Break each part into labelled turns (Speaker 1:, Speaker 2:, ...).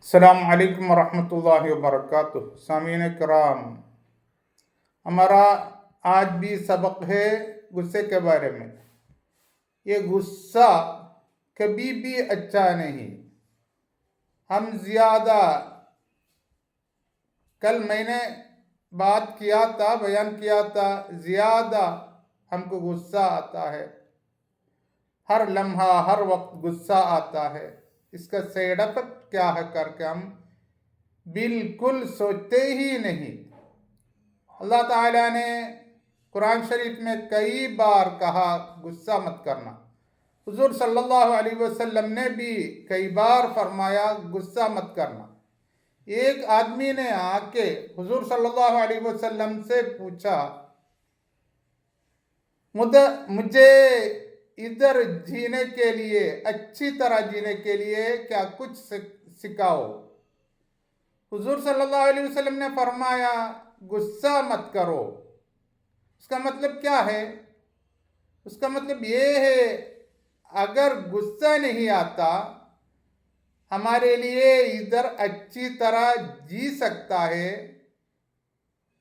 Speaker 1: अस्सलाम वालेकुम वरहमतुल्लाहि वबरकातुह। सामीन कराम, हमारा आज भी सबक है गुस्से के बारे में। ये गुस्सा कभी भी अच्छा नहीं। हम ज़्यादा, कल मैंने बात किया था, बयान किया था, ज़्यादा हमको गुस्सा आता है। हर लम्हा हर वक्त गुस्सा आता है। इसका साइड इफेक्ट क्या है करके हम बिल्कुल सोचते ही नहीं। अल्लाह ताला ने कुरान शरीफ में कई बार कहा गुस्सा मत करना। हुजूर सल्लल्लाहु अलैहि वसल्लम ने भी कई बार फरमाया गुस्सा मत करना। एक आदमी ने आके हुजूर सल्लल्लाहु अलैहि वसल्लम से पूछा, मुझे इधर जीने के लिए, अच्छी तरह जीने के लिए क्या कुछ सिखाओ। हुजूर सल्लल्लाहु अलैहि वसल्लम ने फरमाया गुस्सा मत करो। उसका मतलब क्या है? उसका मतलब ये है, अगर गुस्सा नहीं आता, हमारे लिए इधर अच्छी तरह जी सकता है,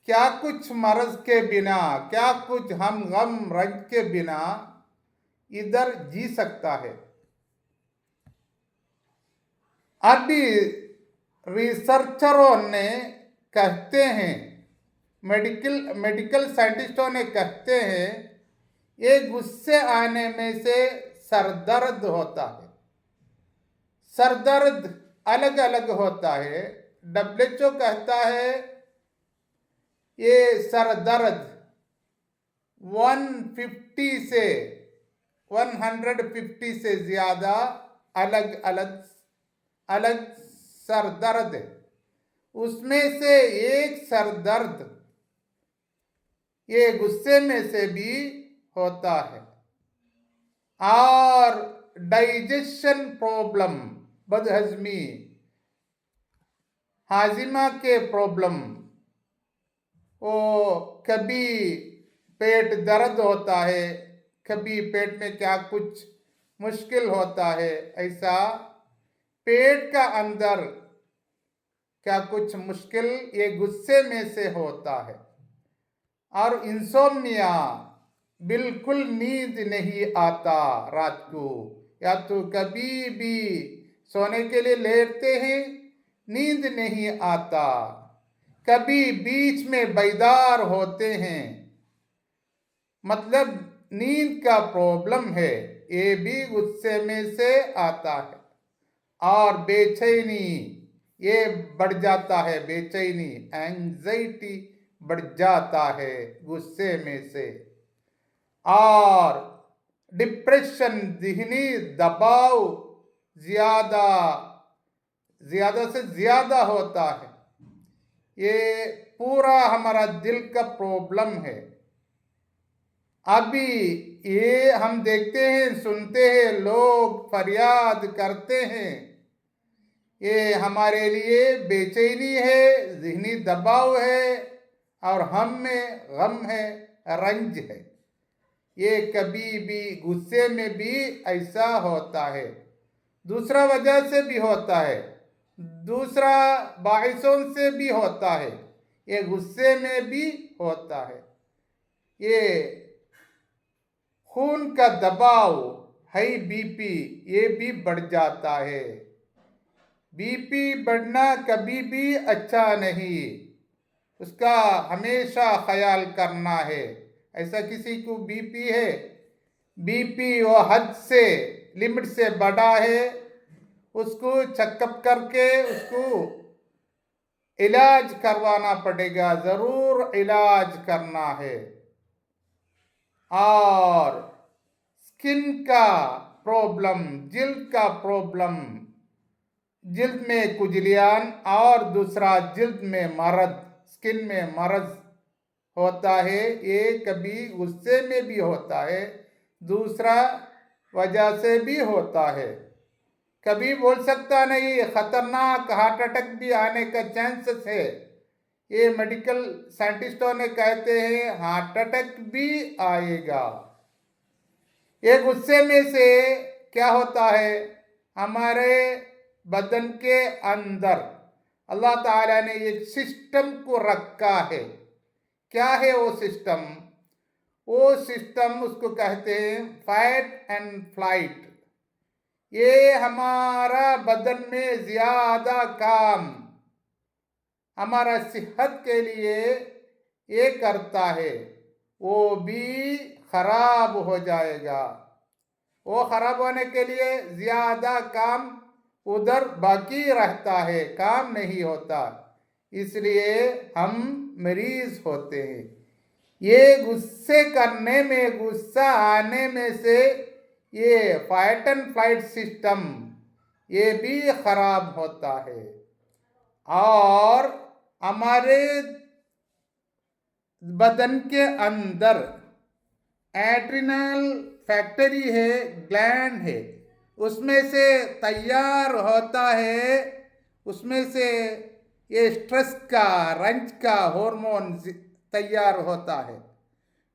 Speaker 1: क्या कुछ मर्ज के बिना, क्या कुछ हम गम रंज के बिना इधर जी सकता है। अभी रिसर्चरों ने कहते हैं, मेडिकल साइंटिस्टों ने कहते हैं, ये गुस्से आने में से सरदर्द होता है। सरदर्द अलग अलग होता है। WHO कहता है ये सरदर्द 150 से ज़्यादा अलग अलग सरदर्द है। उसमें से एक सरदर्द ये गुस्से में से भी होता है। और डाइजेशन प्रॉब्लम, बदहजमी, हाजिमा के प्रॉब्लम, वो कभी पेट दर्द होता है, कभी पेट में क्या कुछ मुश्किल होता है, ऐसा पेट का अंदर क्या कुछ मुश्किल ये गुस्से में से होता है। और इंसोम्निया, बिल्कुल नींद नहीं आता रात को, या तो कभी भी सोने के लिए लेटते हैं, नींद नहीं आता, कभी बीच में बेदार होते हैं, मतलब नींद का प्रॉब्लम है, ये भी गुस्से में से आता है। और बेचैनी ये बढ़ जाता है, बेचैनी एंजाइटी बढ़ जाता है गुस्से में से। और डिप्रेशन, ज़हनी दबाव ज़्यादा से ज़्यादा होता है। ये पूरा हमारा दिल का प्रॉब्लम है। अभी ये हम देखते हैं, सुनते हैं, लोग फरियाद करते हैं, ये हमारे लिए बेचैनी है, ज़हनी दबाव है, और हम में गम है, रंज है। ये कभी भी गुस्से में भी ऐसा होता है। दूसरा वजह से भी होता है, दूसरा बाइसों से भी होता है, ये गुस्से में भी होता है। ये खून का दबाव, हाई बीपी, ये भी बढ़ जाता है। बीपी बढ़ना कभी भी अच्छा नहीं, उसका हमेशा ख्याल करना है। ऐसा किसी को बीपी है, बीपी वो हद से, लिमिट से बढ़ा है, उसको चेकअप करके उसको इलाज करवाना पड़ेगा, ज़रूर इलाज करना है। और स्किन का प्रॉब्लम, जिल्द का प्रॉब्लम, जिल्द में खुजलियान, और दूसरा जिल्द में मर्द, स्किन में मर्ज होता है, ये कभी गुस्से में भी होता है, दूसरा वजह से भी होता है। कभी बोल सकता नहीं, खतरनाक हार्ट अटैक भी आने का चांसेस है। ये मेडिकल साइंटिस्टों ने कहते हैं हार्ट अटैक भी आएगा। ये गुस्से में से क्या होता है, हमारे बदन के अंदर अल्लाह ताला ने एक सिस्टम को रखा है। क्या है वो सिस्टम? वो सिस्टम उसको कहते हैं फाइट एंड फ्लाइट। ये हमारा बदन में ज्यादा काम हमारा सेहत के लिए ये करता है, वो भी खराब हो जाएगा। वो खराब होने के लिए ज्यादा काम उधर बाकी रहता है, काम नहीं होता, इसलिए हम मरीज होते हैं। ये गुस्से करने में, गुस्सा आने में से ये फाइट एंड फ्लाइट सिस्टम ये भी खराब होता है। और हमारे बदन के अंदर एड्रिनल फैक्ट्री है, ग्लैंड है, उसमें से तैयार होता है, उसमें से ये स्ट्रेस का, रंज का हार्मोन तैयार होता है।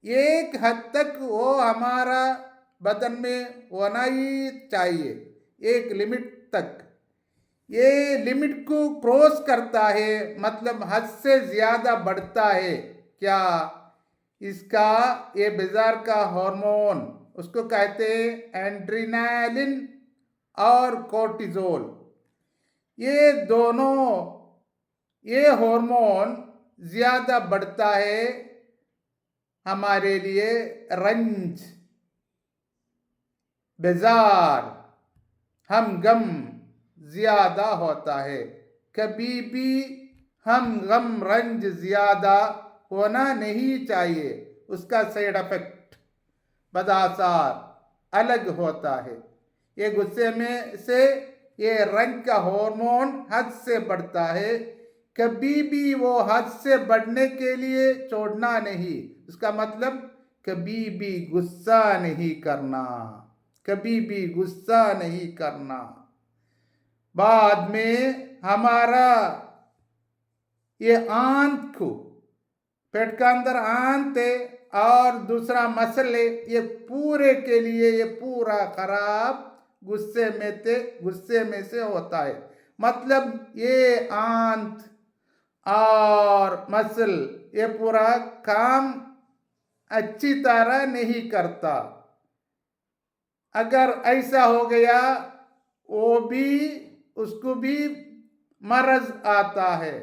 Speaker 1: एक हद तक वो हमारा बदन में होना ही चाहिए, एक लिमिट तक। ये लिमिट को क्रॉस करता है, मतलब हद से ज्यादा बढ़ता है क्या, इसका ये बाजार का हार्मोन उसको कहते हैं एड्रेनालिन और कोर्टिजोल। ये दोनों ये हार्मोन ज्यादा बढ़ता है, हमारे लिए रंज, बेजार, हम गम ज्यादा होता है। कभी भी हम गम रंज ज्यादा होना नहीं चाहिए, उसका साइड इफेक्ट, बदासार अलग होता है। ये गुस्से में से ये रंज का हार्मोन हद से बढ़ता है, कभी भी वो हद से बढ़ने के लिए छोड़ना नहीं। उसका मतलब कभी भी गुस्सा नहीं करना, कभी भी गुस्सा नहीं करना। बाद में हमारा ये आंत को, पेट का अंदर आंत है और दूसरा मसल है, ये पूरे के लिए ये पूरा खराब गुस्से में से होता है। मतलब ये आंत और मसल ये पूरा काम अच्छी तरह नहीं करता। अगर ऐसा हो गया वो भी, उसको भी मर्ज आता है।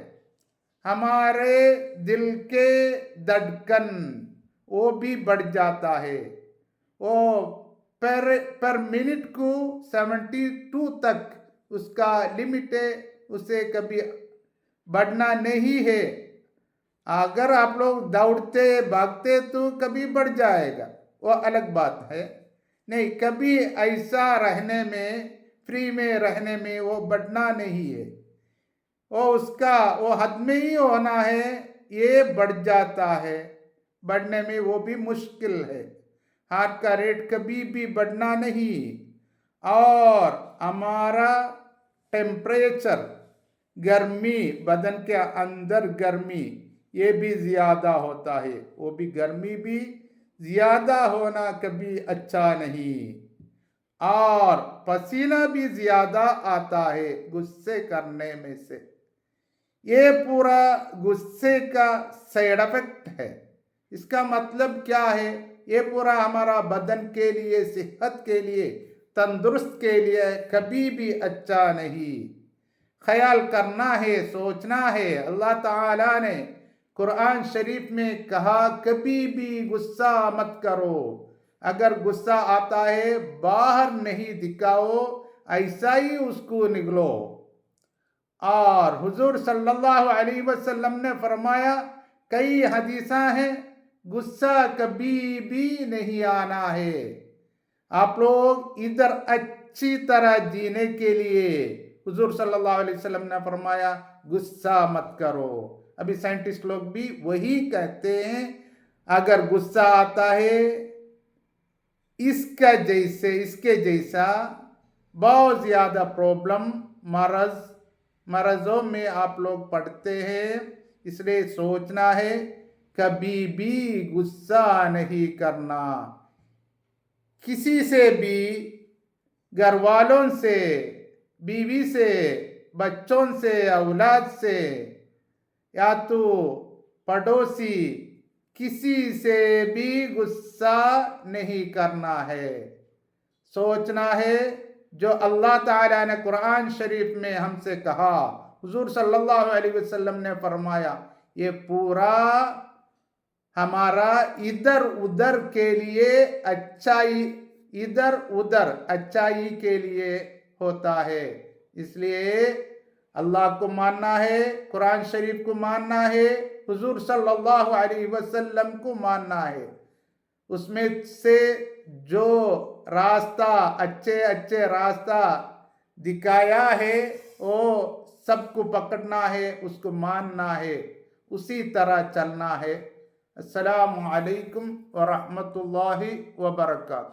Speaker 1: हमारे दिल के धड़कन वो भी बढ़ जाता है, वो पर मिनट को 72 तक उसका लिमिट है, उसे कभी बढ़ना नहीं है। अगर आप लोग दौड़ते भागते तो कभी बढ़ जाएगा, वो अलग बात है। नहीं, कभी ऐसा रहने में, फ्री में रहने में वो बढ़ना नहीं है, वो उसका वो हद में ही होना है। ये बढ़ जाता है, बढ़ने में वो भी मुश्किल है। हार्ट का रेट कभी भी बढ़ना नहीं। और हमारा टेम्परेचर, गर्मी, बदन के अंदर गर्मी ये भी ज्यादा होता है, वो भी गर्मी भी ज्यादा होना कभी अच्छा नहीं। और पसीना भी ज्यादा आता है गुस्से करने में से। ये पूरा गुस्से का साइड इफेक्ट है। इसका मतलब क्या है? ये पूरा हमारा बदन के लिए, सेहत के लिए, तंदुरुस्त के लिए कभी भी अच्छा नहीं। ख्याल करना है, सोचना है। अल्लाह ताला ने कुरान शरीफ में कहा कभी भी गुस्सा मत करो। अगर गुस्सा आता है बाहर नहीं दिखाओ, ऐसा ही उसको निगलो। और हुजूर सल्लल्लाहु अलैहि वसल्लम ने फरमाया, कई हदीसा हैं, गुस्सा कभी भी नहीं आना है। आप लोग इधर अच्छी तरह जीने के लिए हुजूर सल्लल्लाहु अलैहि वसल्लम ने फरमाया गुस्सा मत करो। अभी साइंटिस्ट लोग भी वही कहते हैं, अगर गुस्सा आता है इसके जैसा बहुत ज्यादा प्रॉब्लम, मरजों में आप लोग पढ़ते हैं। इसलिए सोचना है, कभी भी गुस्सा नहीं करना, किसी से भी, घर वालों से, बीवी से, बच्चों से, औलाद से, या तो पड़ोसी, किसी से भी गुस्सा नहीं करना है। सोचना है जो अल्लाह ताला ने कुरान शरीफ में हमसे कहा, हुजूर सल्लल्लाहु अलैहि वसल्लम ने फरमाया, ये पूरा हमारा इधर उधर के लिए अच्छाई, इधर उधर अच्छाई के लिए होता है। इसलिए अल्लाह को मानना है, कुरान शरीफ को मानना है, हुजूर सल्लल्लाहु अलैहि वसल्लम को मानना है। उसमें से जो रास्ता अच्छे अच्छे रास्ता दिखाया है वो सबको पकड़ना है, उसको मानना है, उसी तरह चलना है। अस्सलामु अलैकुम व रहमतुल्लाहि व बरकातुहू।